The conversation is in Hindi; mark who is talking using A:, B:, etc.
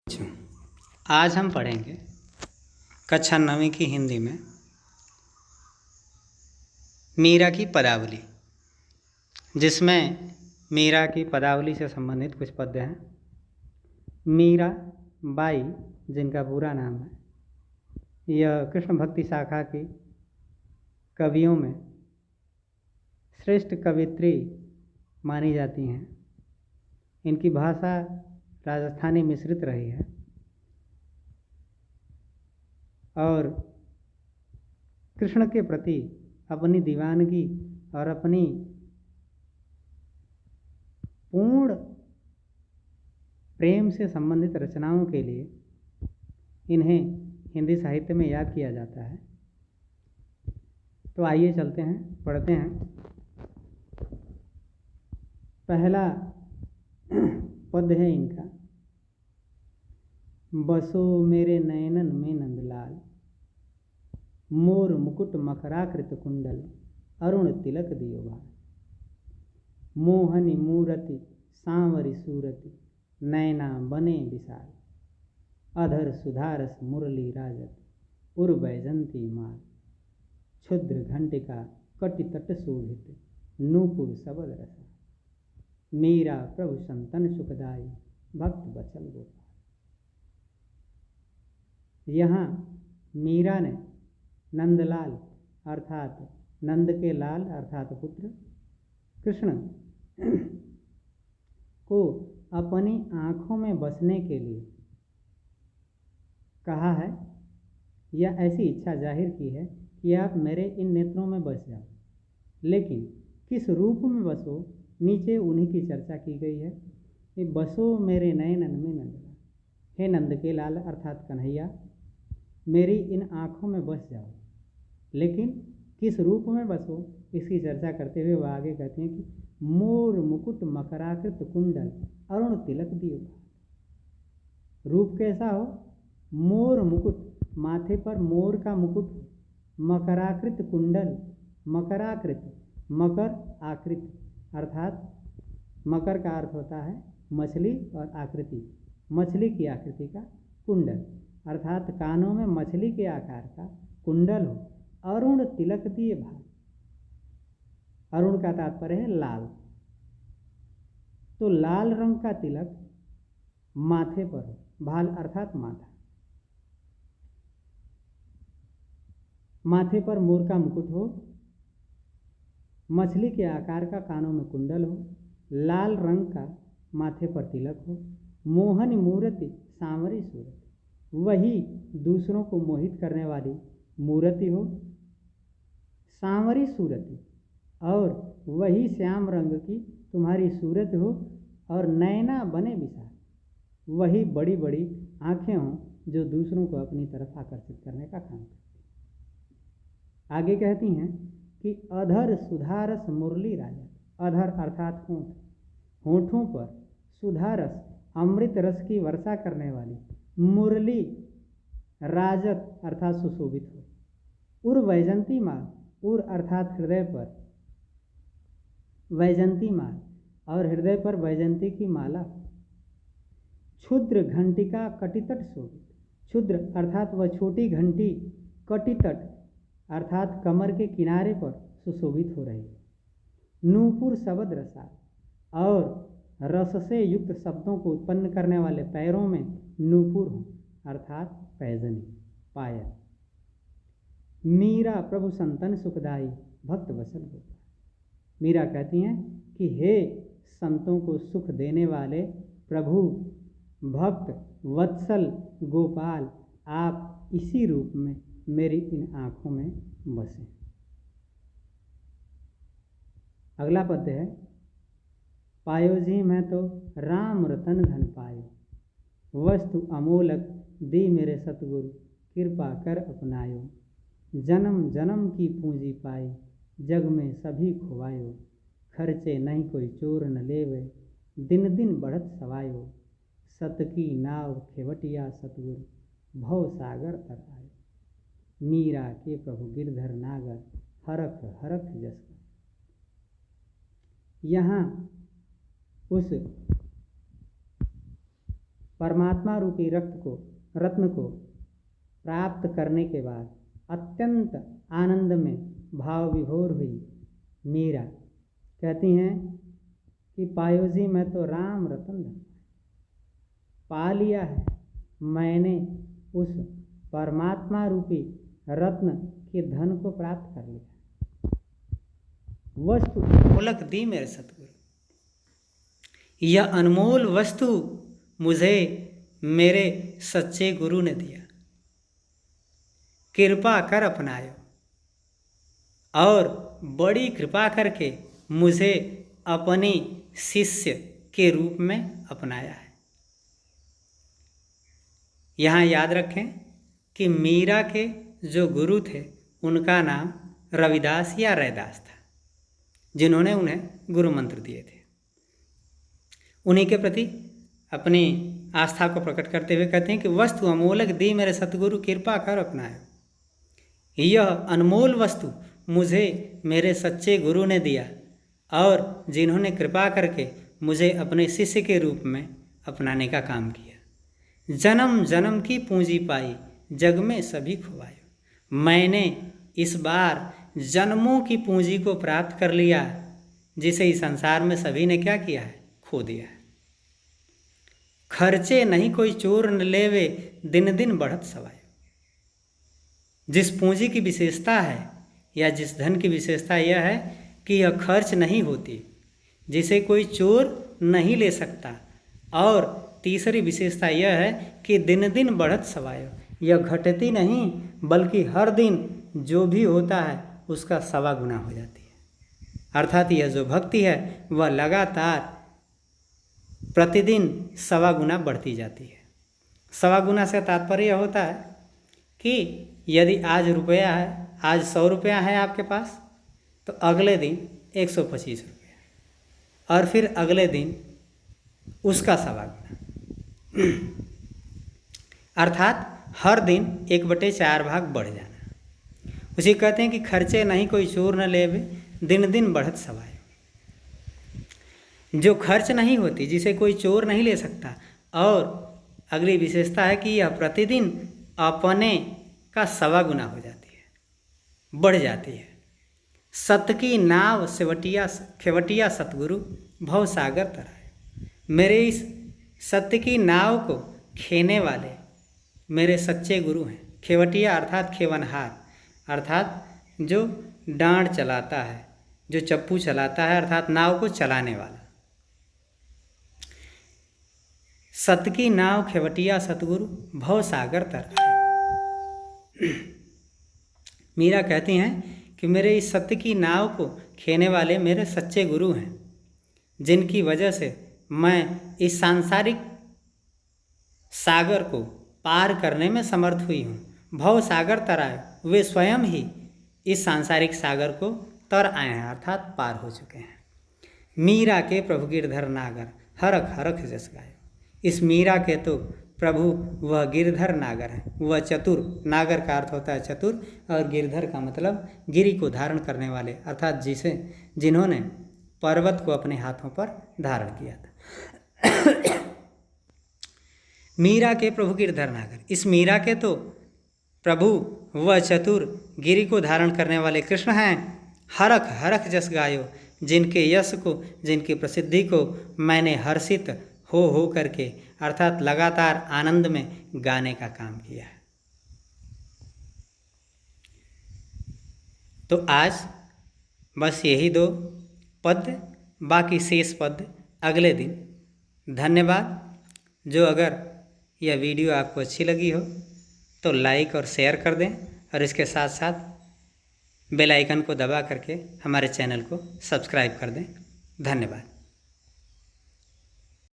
A: बच्चों, आज हम पढ़ेंगे कक्षा 9वीं की हिंदी में मीरा की पदावली, जिसमें मीरा की पदावली से संबंधित कुछ पद्य हैं। मीरा बाई, जिनका पूरा नाम है, यह कृष्ण भक्ति शाखा की कवियों में श्रेष्ठ कवित्री मानी जाती हैं। इनकी भाषा राजस्थानी मिश्रित रही है और कृष्ण के प्रति अपनी दीवानगी और अपनी पूर्ण प्रेम से संबंधित रचनाओं के लिए इन्हें हिंदी साहित्य में याद किया जाता है। तो आइए चलते हैं, पढ़ते हैं। पहला पद्य है इनका, बसो मेरे नयनन में नंदलाल, मोर मुकुट मकराकृत कुंडल, अरुण तिलक दियो भाल, मोहनी मूरति सांवरी सूरति, नैना बने विशाल, अधर सुधारस मुरली राजत, उर बैजंती माल, क्षुद्र घंटिका कटि तट शोभित, नूपुर सबद रसा, मीरा प्रभु संतन सुखदाई, भक्त बचल गोपाल। यहाँ मीरा ने नंदलाल अर्थात नंद के लाल अर्थात पुत्र कृष्ण को अपनी आँखों में बसने के लिए कहा है, या ऐसी इच्छा जाहिर की है कि आप मेरे इन नेत्रों में बस जाओ। लेकिन किस रूप में बसो, नीचे उन्हीं की चर्चा की गई है कि बसो मेरे नयनन में नंदलाल, हे नंद के लाल अर्थात कन्हैया, मेरी इन आँखों में बस जाओ। लेकिन किस रूप में बसो, इसकी चर्चा करते हुए वह आगे कहते हैं कि मोर मुकुट मकराकृत कुंडल, अरुण तिलक दियो भाल। रूप कैसा हो? मोर मुकुट, माथे पर मोर का मुकुट, मकराकृत कुंडल, मकराकृत मकर आकृति अर्थात मकर का अर्थ होता है मछली और आकृति, मछली की आकृति का कुंडल अर्थात कानों में मछली के आकार का कुंडल हो, अरुण तिलक दिए भाल। अरुण का तात्पर्य है लाल, तो लाल रंग का तिलक माथे पर हो, भाल अर्थात माथा, माथे पर मोर का मुकुट हो, मछली के आकार का कानों में कुंडल हो, लाल रंग का माथे पर तिलक हो, मोहन मूर्ति सांवरी सूरत, वही दूसरों को मोहित करने वाली मूर्ति हो, सांवरी सूरति, और वही श्याम रंग की तुम्हारी सूरत हो, और नैना बने विशाल, वही बड़ी बड़ी आँखें हों जो दूसरों को अपनी तरफ आकर्षित करने का काम करती। आगे कहती हैं कि अधर सुधारस मुरली राजत, अधर अर्थात होंठ, होंठों पर सुधारस अमृत रस की वर्षा करने वाली मुरली राजत अर्थात सुशोभित हो, उर वैजंती माल, उर अर्थात हृदय पर वैजंती माल, और हृदय पर वैजंती की माला, क्षुद्र घंटिका कटितट शोभित, क्षुद्र अर्थात वह छोटी घंटी, कटितट अर्थात कमर के किनारे पर सुशोभित हो रही है, नूपुर सबद रसा, और रस से युक्त शब्दों को उत्पन्न करने वाले पैरों में नूपुर हो अर्थात पैजनी पायल, मीरा प्रभु संतन सुखदाई, भक्त वसल गोपाल। मीरा कहती हैं कि हे संतों को सुख देने वाले प्रभु भक्त वत्सल गोपाल, आप इसी रूप में मेरी इन आँखों में बसे। अगला पद्य है, पायो जी मैं तो राम रतन धन पायो, वस्तु अमोलक दी मेरे सतगुरु, कृपा कर अपनायो, जन्म जन्म की पूंजी पाई, जग में सभी खुआयो, खर्चे नहीं कोई चोर न लेवे, दिन दिन बढ़त सवायो, सत की नाव खेवटिया सतगुरु, भव सागर तर आयो, मीरा के प्रभु गिरधर नागर, हरख हरख जस। यहाँ उस परमात्मा रूपी रत्न को प्राप्त करने के बाद अत्यंत आनंद में भाव विभोर हुई मीरा कहती हैं कि पायो जी मैं तो राम रतन पा लिया है, मैंने उस परमात्मा रूपी रत्न के धन को प्राप्त कर लिया। वस्तु अमोलक दी मेरे सतगुरु, यह अनमोल वस्तु मुझे मेरे सच्चे गुरु ने दिया, कृपा कर अपनायो, और बड़ी कृपा करके मुझे अपने शिष्य के रूप में अपनाया है। यहाँ याद रखें कि मीरा के जो गुरु थे उनका नाम रविदास या रैदास था, जिन्होंने उन्हें गुरु मंत्र दिए थे। उन्हीं के प्रति अपनी आस्था को प्रकट करते हुए कहते हैं कि वस्तु अमोलक दी मेरे सतगुरु, कृपा कर अपनायो, यह अनमोल वस्तु मुझे मेरे सच्चे गुरु ने दिया, और जिन्होंने कृपा करके मुझे अपने शिष्य के रूप में अपनाने का काम किया। जन्म जन्म की पूंजी पाई, जग में सभी खुआयो। मैंने इस बार जन्मों की पूंजी को प्राप्त कर लिया, जिसे इस संसार में सभी ने क्या किया है, खो दिया है। खर्चे नहीं कोई चोर न लेवे, दिन दिन बढ़त सवायो। जिस पूंजी की विशेषता है या जिस धन की विशेषता यह है कि यह खर्च नहीं होती, जिसे कोई चोर नहीं ले सकता, और तीसरी विशेषता यह है कि दिन दिन बढ़त सवायो, यह घटती नहीं बल्कि हर दिन जो भी होता है उसका 1.25 गुना हो जाती है। अर्थात यह जो भक्ति है वह लगातार प्रतिदिन 1.25 गुना बढ़ती जाती है। 1.25 गुना से तात्पर्य होता है कि यदि आज रुपया है, आज 100 रुपया है आपके पास, तो अगले दिन 125 रुपया, और फिर अगले दिन उसका 1.25 गुना, अर्थात हर दिन 1/4 भाग बढ़ जाना। उसे कहते हैं कि खर्चे नहीं कोई चोर न लेवे, दिन दिन बढ़त सवाए। जो खर्च नहीं होती, जिसे कोई चोर नहीं ले सकता, और अगली विशेषता है कि यह प्रतिदिन अपने का 1.25 गुना हो जाती है, बढ़ जाती है। सत की नाव खेवटिया सतगुरु, भव सागर तराए। मेरे इस सत्य की नाव को खेने वाले मेरे सच्चे गुरु हैं। खेवटिया अर्थात खेवनहार, अर्थात जो डांड चलाता है, जो चप्पू चलाता है, अर्थात नाव को चलाने वाला। सत की नाव खेवटिया सतगुरु, भव सागर तराए। मीरा कहती हैं कि मेरे इस सत्य की नाव को खेने वाले मेरे सच्चे गुरु हैं, जिनकी वजह से मैं इस सांसारिक सागर को पार करने में समर्थ हुई हूँ। भव सागर तराए, वे स्वयं ही इस सांसारिक सागर को तर आए हैं, अर्थात पार हो चुके हैं। मीरा के प्रभु गिरधर नागर, हरख हरख जस गायो। इस मीरा के तो प्रभु वह गिरधर नागर है, वह चतुर। नागर का अर्थ होता है चतुर, और गिरधर का मतलब गिरी को धारण करने वाले, अर्थात जिन्होंने पर्वत को अपने हाथों पर धारण किया था। मीरा के प्रभु गिरधर नागर, इस मीरा के तो प्रभु वह चतुर गिरी को धारण करने वाले कृष्ण हैं। हरख हरख जस गायो, जिनके यश को, जिनकी प्रसिद्धि को मैंने हर्षित हो करके, अर्थात लगातार आनंद में गाने का काम किया है। तो आज बस यही 2 पद, बाकी शेष पद अगले दिन। धन्यवाद। जो अगर यह वीडियो आपको अच्छी लगी हो तो लाइक और शेयर कर दें, और इसके साथ साथ बेल आइकन को दबा करके हमारे चैनल को सब्सक्राइब कर दें। धन्यवाद।